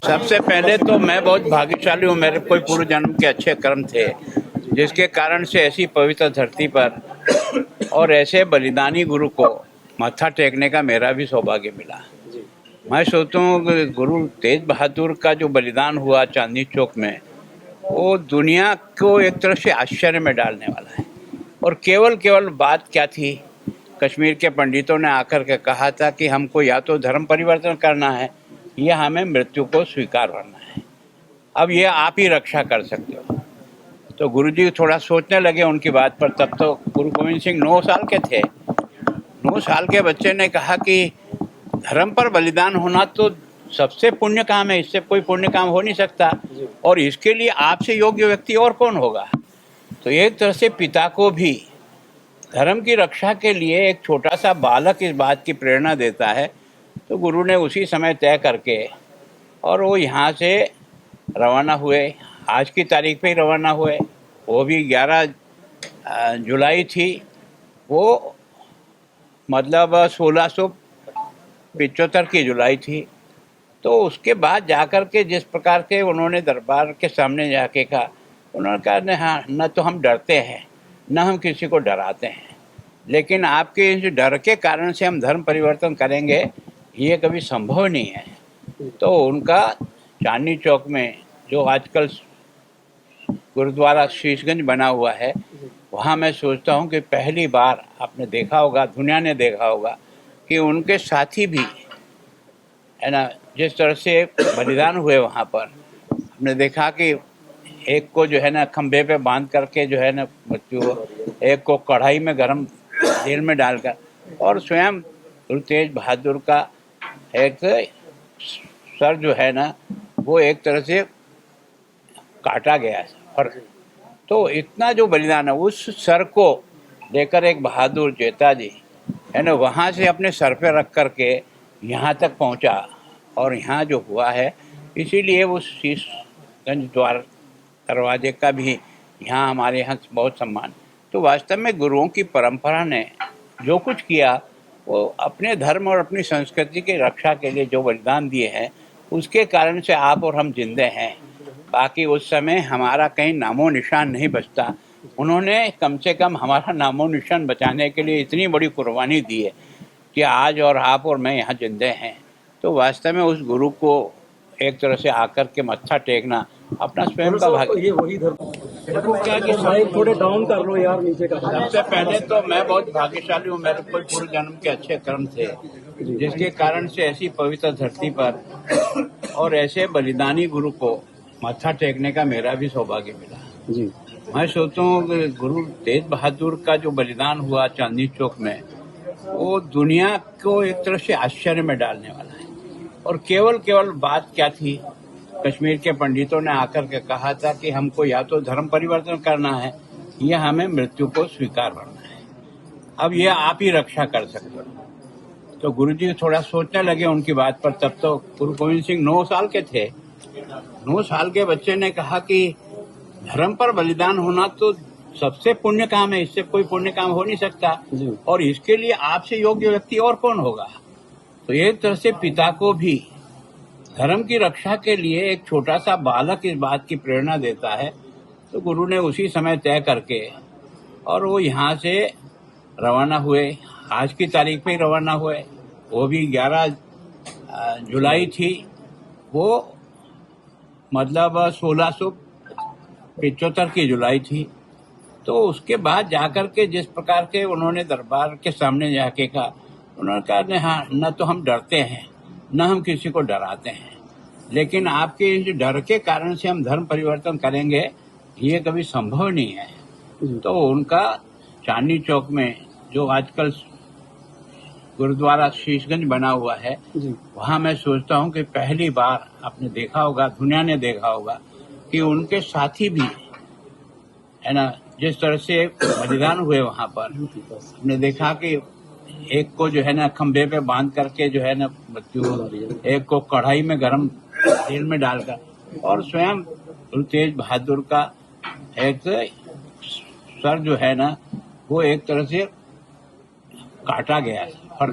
सबसे पहले तो मैं बहुत भाग्यशाली हूँ, मेरे कोई पूर्व जन्म के अच्छे कर्म थे जिसके कारण से ऐसी पवित्र धरती पर और ऐसे बलिदानी गुरु को मत्था टेकने का मेरा भी सौभाग्य मिला। मैं सोचता हूँ कि गुरु तेज बहादुर का जो बलिदान हुआ चांदनी चौक में, वो दुनिया को एक तरह से आश्चर्य में डालने वाला है। और केवल केवल बात क्या थी, कश्मीर के पंडितों ने आकर के कहा था कि हमको या तो धर्म परिवर्तन करना है या हमें मृत्यु को स्वीकार करना है। अब ये आप ही रक्षा कर सकते हो। तो गुरुजी थोड़ा सोचने लगे उनकी बात पर। तब तो गुरु गोविंद सिंह 9 साल के थे। 9 साल के बच्चे ने कहा कि धर्म पर बलिदान होना तो सबसे पुण्य काम है, इससे कोई पुण्य काम हो नहीं सकता, और इसके लिए आपसे योग्य व्यक्ति और कौन होगा। तो एक तरह से पिता को भी धर्म की रक्षा के लिए एक छोटा सा बालक इस बात की प्रेरणा देता है। तो गुरु ने उसी समय तय करके और वो यहाँ से रवाना हुए। आज की तारीख पे ही रवाना हुए। वो भी 11 जुलाई थी। वो मतलब 1675 की जुलाई थी। तो उसके बाद जाकर के जिस प्रकार के उन्होंने दरबार के सामने जाके कहा, उन्होंने कहा न, हाँ, न तो हम डरते हैं न हम किसी को डराते हैं, लेकिन आपके इस डर के कारण से हम धर्म परिवर्तन करेंगे ये कभी संभव नहीं है। तो उनका चांदनी चौक में जो आजकल गुरुद्वारा शीशगंज बना हुआ है, वहाँ मैं सोचता हूँ कि पहली बार आपने देखा होगा, दुनिया ने देखा होगा कि उनके साथी भी है ना, जिस तरह से बलिदान हुए वहाँ पर। हमने देखा कि एक को जो है ना खंभे पे बांध करके जो है ना मृत्यु, एक को कढ़ाई में गरम तेल में डालकर, और स्वयं गुरु तेज बहादुर का एक सर जो है ना वो एक तरह से काटा गया है। और तो इतना जो बलिदान है, उस सर को लेकर एक बहादुर जेता जी है ना वहाँ से अपने सर पे रख करके यहाँ तक पहुँचा, और यहाँ जो हुआ है, इसीलिए उस शीशगंज द्वार दरवाजे का भी यहाँ हमारे यहाँ बहुत सम्मान। तो वास्तव में गुरुओं की परंपरा ने जो कुछ किया, वो अपने धर्म और अपनी संस्कृति की रक्षा के लिए जो बलिदान दिए हैं, उसके कारण से आप और हम जिंदे हैं। बाकी उस समय हमारा कहीं नामो निशान नहीं बचता। उन्होंने कम से कम हमारा नामो निशान बचाने के लिए इतनी बड़ी कुर्बानी दी है कि आज और आप और मैं यहाँ जिंदे हैं। तो वास्तव में उस गुरु को एक तरह से आकर के मत्था टेकना अपना स्वयं का भाग्य। ये वही धर्म क्या कि साइड थोड़े डाउन कर लो यार नीचे का। सबसे पहले तो मैं बहुत भाग्यशाली हूँ, मेरे कोई पूर्व जन्म के अच्छे कर्म थे जिसके कारण से ऐसी पवित्र धरती पर और ऐसे बलिदानी गुरु को मत्था टेकने का मेरा भी सौभाग्य मिला। जी, मैं सोचता हूँ कि गुरु तेज बहादुर का जो बलिदान हुआ चांदनी चौक में, वो दुनिया को एक तरह से आश्चर्य में डालने वाला है। और केवल केवल बात क्या थी, कश्मीर के पंडितों ने आकर के कहा था कि हमको या तो धर्म परिवर्तन करना है या हमें मृत्यु को स्वीकार करना है। अब ये आप ही रक्षा कर सकते हो। तो गुरुजी थोड़ा सोचने लगे उनकी बात पर। तब तो गुरु गोविंद सिंह 9 साल के थे। 9 साल के बच्चे ने कहा कि धर्म पर बलिदान होना तो सबसे पुण्य काम है, इससे कोई पुण्य काम हो नहीं सकता, और इसके लिए आपसे योग्य व्यक्ति और कौन होगा। तो एक तरह से पिता को भी धर्म की रक्षा के लिए एक छोटा सा बालक इस बात की प्रेरणा देता है। तो गुरु ने उसी समय तय करके और वो यहाँ से रवाना हुए। आज की तारीख पे ही रवाना हुए। वो भी 11 जुलाई थी। वो मतलब 1675 की जुलाई थी। तो उसके बाद जाकर के जिस प्रकार के उन्होंने दरबार के सामने जाके कहा, उन्होंने कहा न, हाँ, न तो हम डरते हैं न हम किसी को डराते हैं, लेकिन आपके इस डर के कारण से हम धर्म परिवर्तन करेंगे ये कभी संभव नहीं है। तो उनका चांदनी चौक में जो आजकल गुरुद्वारा शीशगंज बना हुआ है, वहाँ मैं सोचता हूँ कि पहली बार आपने देखा होगा, दुनिया ने देखा होगा कि उनके साथी भी है ना, जिस तरह से बलिदान हुए वहाँ पर। हमने देखा कि एक को जो है ना खंभे पे बांध करके जो है ना मृत्यु, एक को कढ़ाई में गरम तेल में डालकर, और स्वयं गुरु तेज बहादुर का एक सर जो है ना वो एक तरह से काटा गया है। और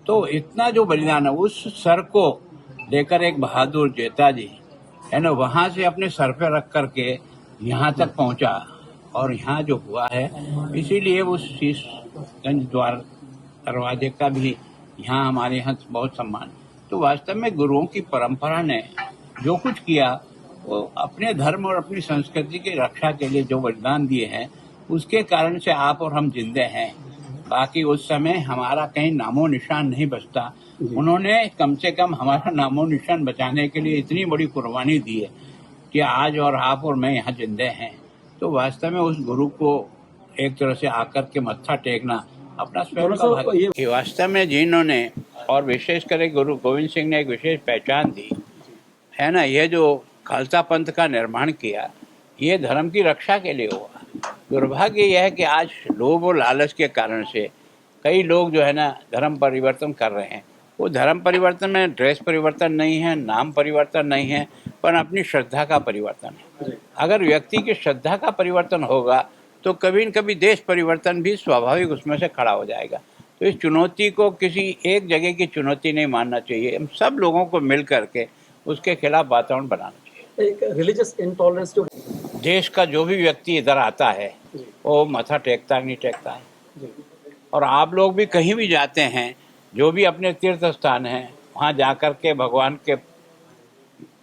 तो इतना जो बलिदान है, उस सर को लेकर एक बहादुर जेता जी है ना, वहाँ से अपने सर पे रख करके यहाँ तक पहुँचा और यहाँ जो हुआ है, इसीलिए उस शीशगंज द्वार दरवाजे का भी यहाँ हमारे यहाँ बहुत सम्मान। तो वास्तव में गुरुओं की परंपरा ने जो कुछ किया वो अपने धर्म और अपनी संस्कृति की रक्षा के लिए जो बलिदान दिए हैं, उसके कारण से आप और हम जिंदे हैं। बाकी उस समय हमारा कहीं नामो निशान नहीं बचता। उन्होंने कम से कम हमारा नामो निशान बचाने के लिए इतनी बड़ी कुर्बानी दी है कि आज और आप और मैं यहाँ जिंदे हैं। तो वास्तव में उस गुरु को एक तरह से आकर के मत्था टेकना अपना स्वयं का भाग्य है। वास्तव में जिन्होंने और विशेष कर गुरु गोविंद सिंह ने एक विशेष पहचान दी है ना, ये जो खालसा पंथ का निर्माण किया, ये धर्म की रक्षा के लिए हुआ। दुर्भाग्य यह है कि आज लोभ और लालच के कारण से कई लोग जो है ना धर्म परिवर्तन कर रहे हैं। वो धर्म परिवर्तन में ड्रेस परिवर्तन नहीं है, नाम परिवर्तन नहीं है, पर अपनी श्रद्धा का परिवर्तन है। अगर व्यक्ति की श्रद्धा का परिवर्तन होगा तो कभी न कभी देश परिवर्तन भी स्वाभाविक उसमें से खड़ा हो जाएगा। तो इस चुनौती को किसी एक जगह की चुनौती नहीं मानना चाहिए, हम सब लोगों को मिल करके उसके खिलाफ वातावरण बनाना चाहिए। एक रिलीजियस इंटॉलरेंस जो देश का जो भी व्यक्ति इधर आता है वो माथा टेकता नहीं टेकता है। और आप लोग भी कहीं भी जाते हैं, जो भी अपने तीर्थ स्थान हैं, वहाँ जाकर के भगवान के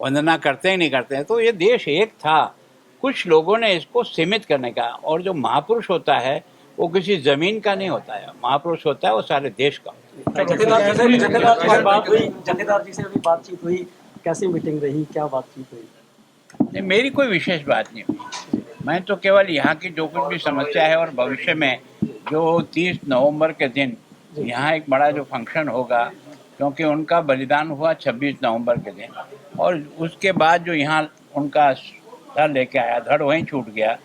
वंदना करते ही नहीं करते हैं। तो ये देश एक था, कुछ लोगों ने इसको सीमित करने का। और जो महापुरुष होता है वो किसी जमीन का नहीं होता है, महापुरुष होता है वो सारे देश का। जथेदार जी से अभी बातचीत हुई, कैसी मीटिंग रही, क्या बातचीत हुई? नहीं, मेरी कोई विशेष बात नहीं हुई। मैं तो केवल यहाँ की जो कुछ भी समस्या है और भविष्य में जो 30 नवंबर के दिन यहाँ एक बड़ा जो फंक्शन होगा, क्योंकि उनका बलिदान हुआ 26 नवंबर के दिन, और उसके बाद जो यहाँ उनका धड़ लेके आया, धड़ वहीं छूट गया,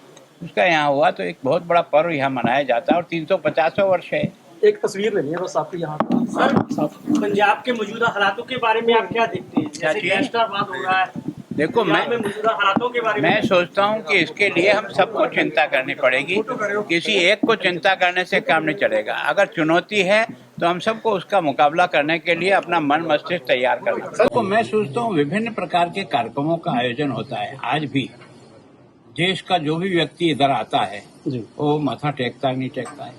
उसका यहाँ हुआ, तो एक बहुत बड़ा पर्व यहाँ मनाया जाता है और 350वां वर्ष है। एक तस्वीर लेनी है बस आपको यहाँ सर, पंजाब के मौजूदा हालातों के बारे में आप क्या देखते हैं? जैसे गैंगस्टरवाद हो रहा है, देखो मौजूदा हालातों के बारे में मैं सोचता हूँ कि इसके लिए हम सबको चिंता करनी पड़ेगी, किसी एक को चिंता करने से काम नहीं चलेगा। अगर चुनौती है तो हम सबको उसका मुकाबला करने के लिए अपना मन मस्तिष्क तैयार करना पड़ेगा। तो मैं सोचता हूँ विभिन्न प्रकार के कार्यक्रमों का आयोजन होता है। आज भी देश का जो भी व्यक्ति इधर आता है वो माथा टेकता नहीं टेकता है।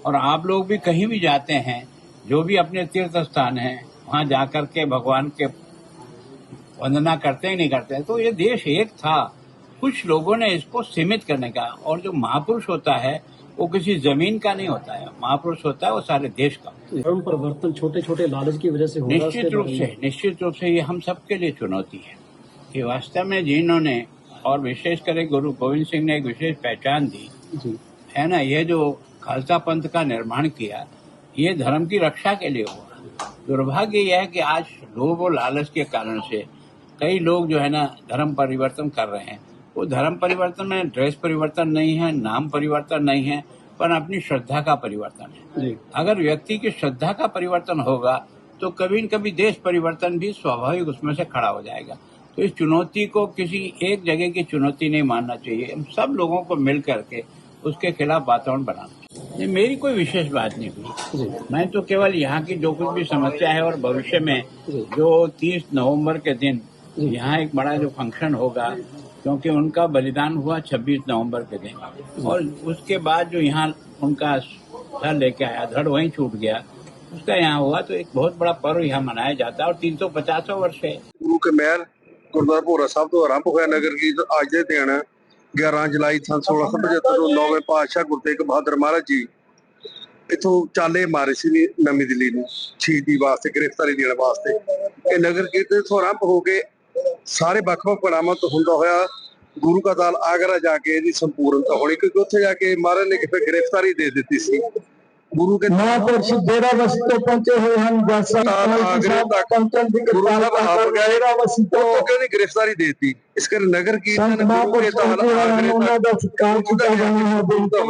और आप लोग भी कहीं भी जाते हैं, जो भी अपने तीर्थ स्थान हैं, वहाँ जाकर के भगवान के वंदना करते ही नहीं करते हैं। तो ये देश एक था, कुछ लोगों ने इसको सीमित करने का। और जो महापुरुष होता है वो किसी जमीन का नहीं होता है, महापुरुष होता है वो सारे देश का। धर्म परिवर्तन छोटे छोटे लालच की वजह से हो रहा है। निश्चित रूप से ये हम सबके लिए चुनौती है कि वास्तव में जिन्होंने और विशेष कर गुरु गोविंद सिंह ने एक विशेष पहचान दी है ना, ये जो खालसा पंथ का निर्माण किया, ये धर्म की रक्षा के लिए हुआ। दुर्भाग्य यह है कि आज लोभ और लालच के कारण से कई लोग जो है ना धर्म परिवर्तन कर रहे हैं। वो धर्म परिवर्तन में ड्रेस परिवर्तन नहीं है, नाम परिवर्तन नहीं है, पर अपनी श्रद्धा का परिवर्तन है। अगर व्यक्ति की श्रद्धा का परिवर्तन होगा तो कभी न कभी देश परिवर्तन भी स्वाभाविक उसमें से खड़ा हो जाएगा। तो इस चुनौती को किसी एक जगह की चुनौती नहीं मानना चाहिए, हम सब लोगों को मिल करके उसके खिलाफ वातावरण बनाना चाहिए। मेरी कोई विशेष बात नहीं हुई। मैं तो केवल यहाँ की जो कुछ भी समस्या है और भविष्य में जो 30 नवंबर के दिन यहाँ एक बड़ा जो फंक्शन होगा, क्योंकि उनका बलिदान हुआ 26 नवंबर के दिन, और उसके बाद जो यहाँ उनका धड़ लेके आया, धड़ वहीं छूट गया, उसका यहाँ हुआ, तो एक बहुत बड़ा पर्व यहाँ मनाया जाता है और 350वां वर्ष है। गुरु के महल गुरुद्वारा भोरा साहब तो आरंभ हुआ नगर की आज के दिन 11 जुलाई सन 1675 ਨੂੰ 9ਵੇਂ ਪਾਤਸ਼ਾਹ ਗੁਰੂ ਤੇਗ ਬਹਾਦਰ ਮਹਾਰਾਜ ਜੀ ਇਥੋਂ ਚਾਲੇ ਮਾਰੇ ਸੀ ਨਵੀਂ ਦਿੱਲੀ ਨੂੰ ਸ਼ਹੀਦੀ ਵਾਸਤੇ, ਗ੍ਰਿਫਤਾਰੀ ਦੇਣ ਵਾਸਤੇ। ਇਹ ਨਗਰ ਕੀਰਤਨ ਤੋਂ ਆਰੰਭ ਹੋ ਕੇ ਸਾਰੇ ਵੱਖ-ਵੱਖ ਪੜਾਵਾਂ ਤੋਂ ਹੁੰਦਾ ਹੋਇਆ ਗੁਰੂ का दल आगरा जाके ਇਹਦੀ ਸੰਪੂਰਨਤਾ ਹੋਣੀ, क्योंकि ਉੱਥੇ ਜਾ ਕੇ ਮਹਾਰਾਜ ਨੇ ਫਿਰ ਗ੍ਰਿਫਤਾਰੀ ਦੇ ਦਿੱਤੀ ਸੀ। गुरु के महापुरुष डेराबस्सी तो पहुंचे हुए हम गिरफ्तारी देती, इस कर नगर कीर्तन गुरु के